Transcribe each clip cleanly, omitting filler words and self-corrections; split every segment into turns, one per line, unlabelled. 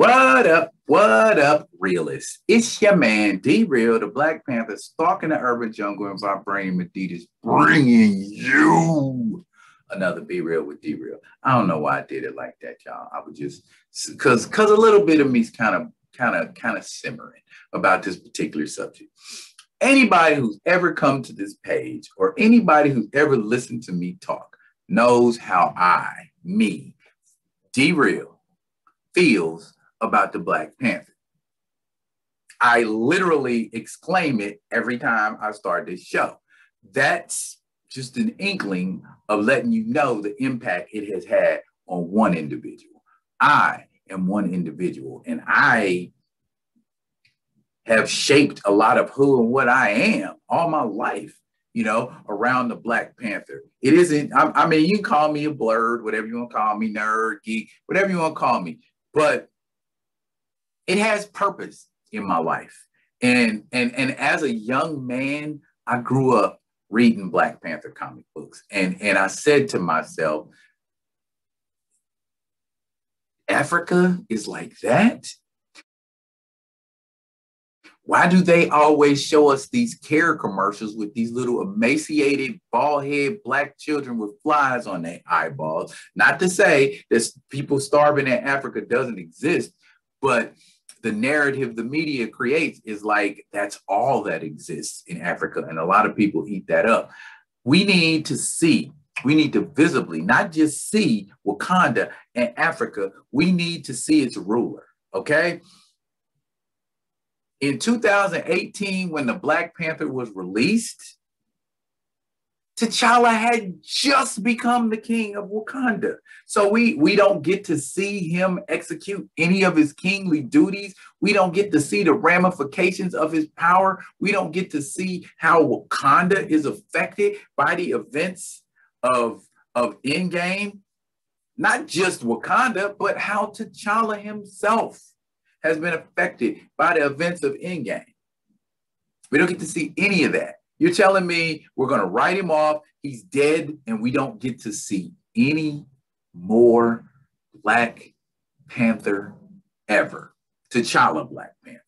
What up, realists? It's your man, D-Real, the Black Panther, stalking the urban jungle and vibrating Meditas, bringing you another Be Real with D-Real. I don't know why I did it like that, y'all. I would just, because a little bit of me's kind of simmering about this particular subject. Anybody who's ever come to this page or anybody who's ever listened to me talk knows how me, D-Real, feels about the Black Panther. I literally exclaim it every time I start this show. That's just an inkling of letting you know the impact it has had on one individual. I am one individual, and I have shaped a lot of who and what I am all my life, you know, around the Black Panther. It isn't, I mean, you can call me a blurred, whatever you want to call me, nerd, geek, whatever you want to call me, but it has purpose in my life. And as a young man, I grew up reading Black Panther comic books. And I said to myself, Africa is like that? Why do they always show us these care commercials with these little emaciated, bald-headed Black children with flies on their eyeballs? Not to say that people starving in Africa doesn't exist, but the narrative the media creates is like, that's all that exists in Africa. And a lot of people eat that up. We need to visibly, not just see Wakanda and Africa, we need to see its ruler, okay? In 2018, when the Black Panther was released, T'Challa had just become the king of Wakanda. So we don't get to see him execute any of his kingly duties. We don't get to see the ramifications of his power. We don't get to see how Wakanda is affected by the events of Endgame. Not just Wakanda, but how T'Challa himself has been affected by the events of Endgame. We don't get to see any of that. You're telling me we're going to write him off, he's dead, and we don't get to see any more Black Panther ever. T'Challa Black Panther.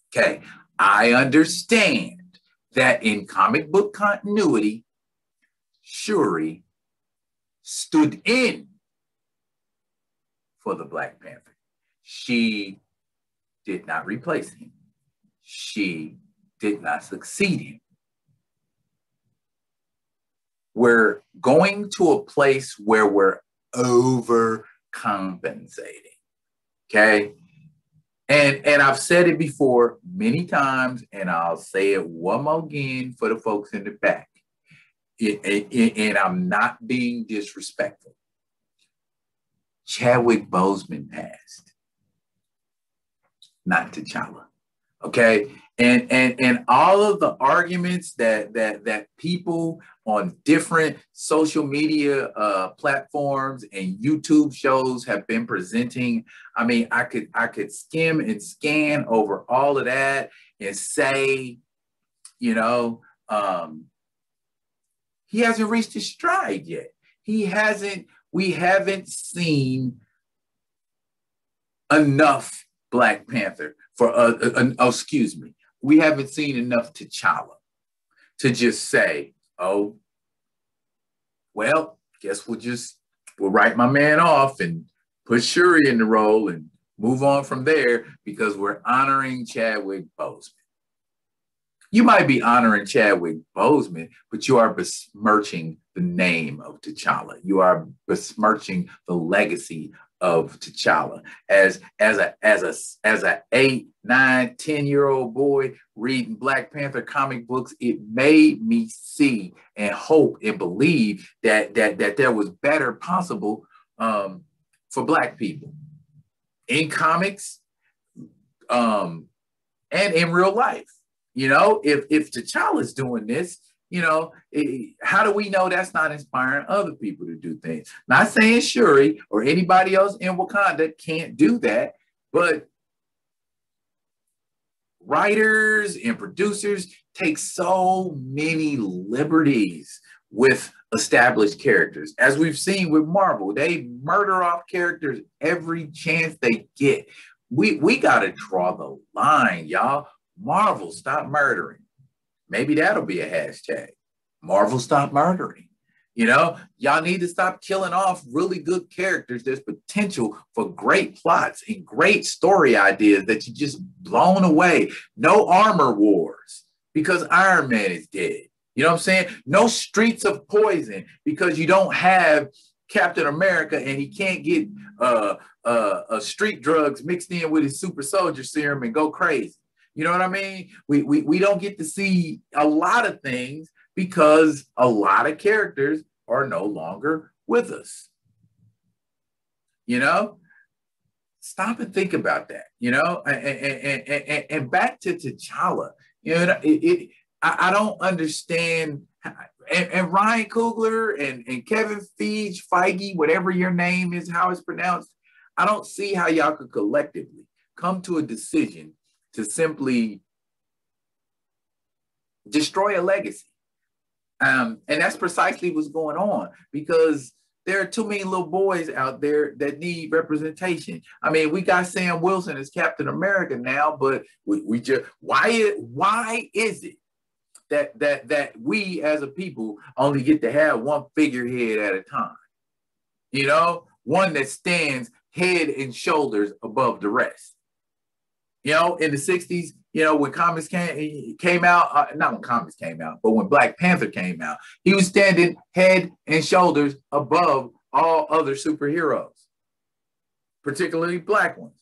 Okay, I understand that in comic book continuity, Shuri stood in for the Black Panther. She did not replace him. She did not succeed him. We're going to a place where we're overcompensating, okay? And I've said it before many times, and I'll say it one more again for the folks in the back. And I'm not being disrespectful. Chadwick Boseman passed, not T'Challa, okay? And all of the arguments that people on different social media platforms and YouTube shows have been presenting, I mean, I could skim and scan over all of that and say, you know, he hasn't reached his stride yet. We haven't seen enough Black Panther for excuse me. We haven't seen enough T'Challa to just say, oh, well, guess we'll write my man off and put Shuri in the role and move on from there because we're honoring Chadwick Boseman. You might be honoring Chadwick Boseman, but you are besmirching the name of T'Challa. You are besmirching the legacy of T'Challa. As a 8, 9, 10-year-old boy reading Black Panther comic books, it made me see and hope and believe that there was better possible for Black people in comics and in real life. You know, if T'Challa's doing this, you know, how do we know that's not inspiring other people to do things? Not saying Shuri or anybody else in Wakanda can't do that, but writers and producers take so many liberties with established characters. As we've seen with Marvel, they murder off characters every chance they get. We got to draw the line, y'all. Marvel, stop murdering. Maybe that'll be a hashtag. Marvel, stop murdering. You know, y'all need to stop killing off really good characters. There's potential for great plots and great story ideas that you just blown away. No Armor Wars because Iron Man is dead. You know what I'm saying? No Streets of Poison because you don't have Captain America and he can't get street drugs mixed in with his super soldier serum and go crazy. You know what I mean? We don't get to see a lot of things because a lot of characters are no longer with us. You know? Stop and think about that, you know? And back to T'Challa, you know, I don't understand. And Ryan Coogler and Kevin Feige, whatever your name is, how it's pronounced, I don't see how y'all could collectively come to a decision to simply destroy a legacy. And that's precisely what's going on because there are too many little boys out there that need representation. I mean, we got Sam Wilson as Captain America now, but we just why is it that we as a people only get to have one figurehead at a time? You know, one that stands head and shoulders above the rest. You know, in the 60s, you know, when comics came out, not when comics came out, but when Black Panther came out, he was standing head and shoulders above all other superheroes, particularly black ones.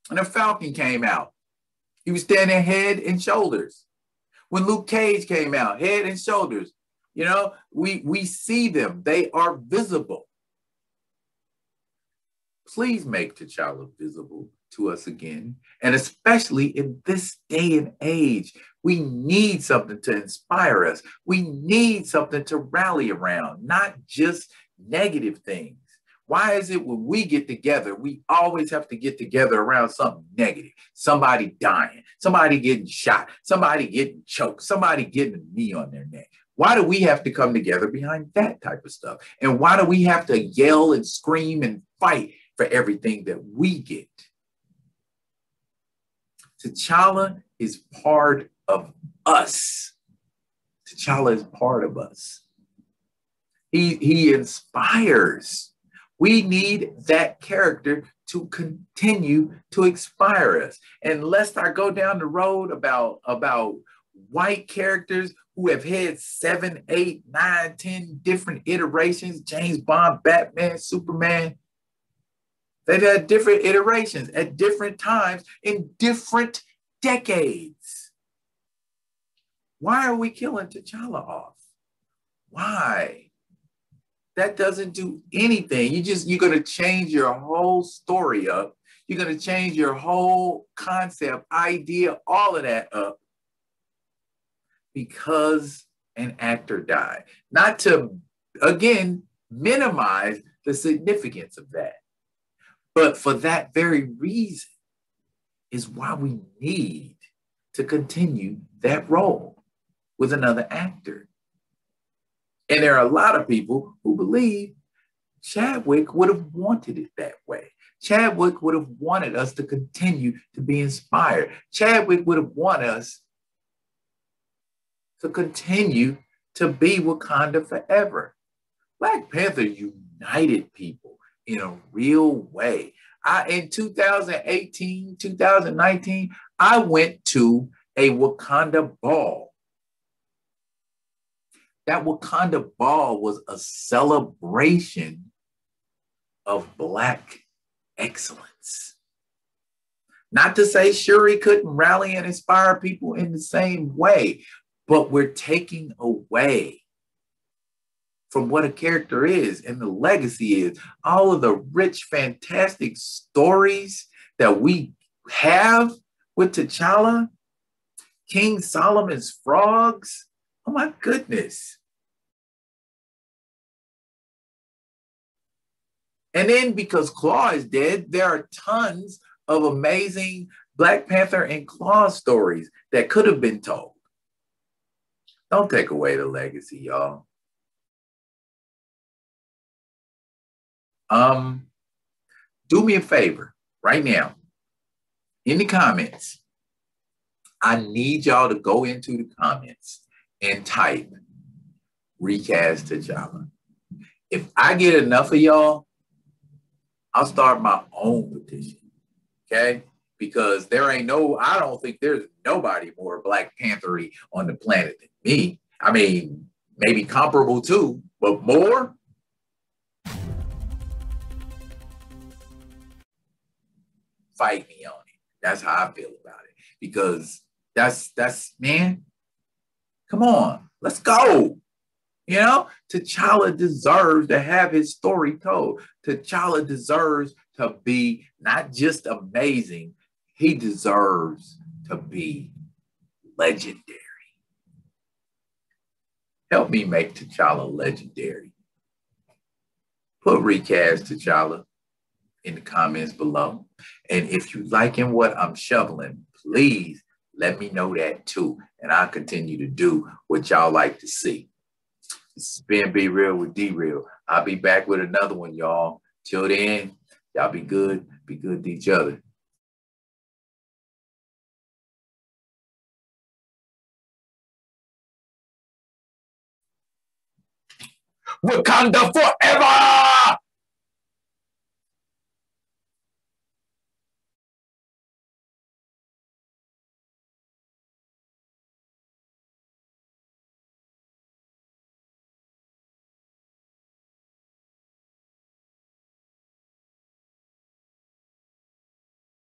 When the Falcon came out, he was standing head and shoulders. When Luke Cage came out, head and shoulders. You know, we see them. They are visible. Please make T'Challa visible to us again. And especially in this day and age, we need something to inspire us. We need something to rally around, not just negative things. Why is it when we get together, we always have to get together around something negative? Somebody dying, somebody getting shot, somebody getting choked, somebody getting a knee on their neck. Why do we have to come together behind that type of stuff? And why do we have to yell and scream and fight for everything that we get? T'Challa is part of us. T'Challa is part of us. He inspires. We need that character to continue to inspire us. And lest I go down the road about white characters who have had 7, 8, 9, 10 different iterations, James Bond, Batman, Superman, they've had different iterations at different times in different decades. Why are we killing T'Challa off? Why? That doesn't do anything. You're going to change your whole story up. You're going to change your whole concept, idea, all of that up because an actor died. Not to, again, minimize the significance of that. But for that very reason is why we need to continue that role with another actor. And there are a lot of people who believe Chadwick would have wanted it that way. Chadwick would have wanted us to continue to be inspired. Chadwick would have wanted us to continue to be Wakanda forever. Black Panther united people in a real way. In 2018, 2019, I went to a Wakanda ball. That Wakanda ball was a celebration of Black excellence. Not to say Shuri couldn't rally and inspire people in the same way, but we're taking away from what a character is and the legacy is. All of the rich, fantastic stories that we have with T'Challa, King Solomon's frogs. Oh my goodness. And then because Claw is dead, there are tons of amazing Black Panther and Claw stories that could have been told. Don't take away the legacy, y'all. Um, do me a favor right now in the comments. I need y'all to go into the comments and type recast T'Challa. If I get enough of y'all, I'll start my own petition. Okay? Because I don't think there's nobody more Black Panther-y on the planet than me. I mean, maybe comparable too, but more. Fight me on it. That's how I feel about it. Because that's man, come on, let's go. You know, T'Challa deserves to have his story told. T'Challa deserves to be not just amazing, he deserves to be legendary. Help me make T'Challa legendary. Put recast T'Challa in the comments below. And if you liking what I'm shoveling, please let me know that too. And I'll continue to do what y'all like to see. This has been Be Real with D Real. I'll be back with another one, y'all. Till then, y'all be good to each other. Wakanda Forever!